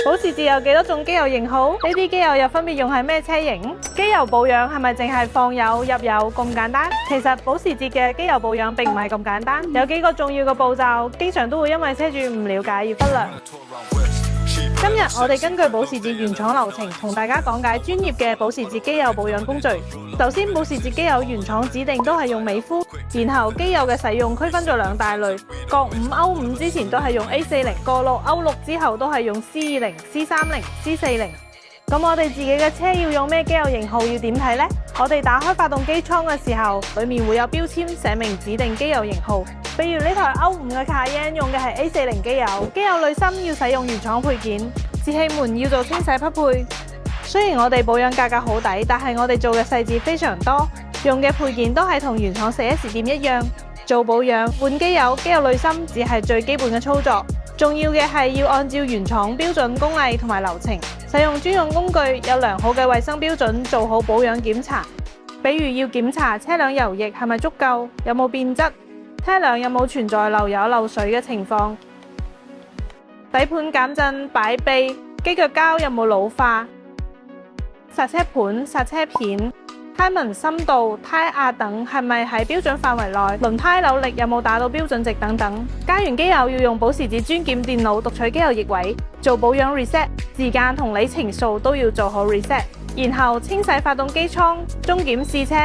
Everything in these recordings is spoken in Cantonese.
保時捷有幾多種機油型號？呢啲機油又分別用喺咩車型？機油保養係咪淨係放油入油咁簡單？其實保時捷嘅機油保養並唔係咁簡單，有幾個重要嘅步驟，經常都會因為車主唔了解而忽略。今日我哋根據保時捷原廠流程，同大家講解專業嘅保時捷機油保養工序。首先，保時捷機油原廠指定都係用美孚，然後機油嘅使用區分咗兩大類，國5歐5之前都係用 A40，國6歐6之後都係用 C20、C30、C40。咁我哋自己嘅車要用咩機油型號要點睇呢？我哋打開發動機艙嘅時候，裏面會有標籤寫明指定機油型號。比如呢台歐5嘅卡宴用嘅係 A40 機油，機油濾芯要使用原廠配件，節氣門要做清洗匹配。雖然我哋保養價格好抵，但係我哋做嘅細節非常多，用嘅配件都係同原廠 4S 店一樣。做保養換機油、機油濾芯只係最基本嘅操作，重要嘅係要按照原廠標準工藝同埋流程，使用專用工具，有良好嘅衛生標準，做好保養檢查。比如要檢查車輛油液係咪足夠，有冇變質，車輛有冇存在漏油漏水嘅情況，底盤減震擺臂，機腳膠有冇老化，剎車盤、剎車片、胎紋深度、胎壓等係咪喺標準範圍內，輪胎扭力有冇達到標準值等等。加完機油要用保時捷專檢電腦讀取機油液位，做保養 reset， 時間同里程數都要做好 reset， 然後清洗發動機艙，終檢試車。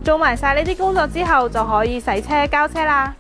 做埋晒呢啲工作之後，就可以洗車交車啦。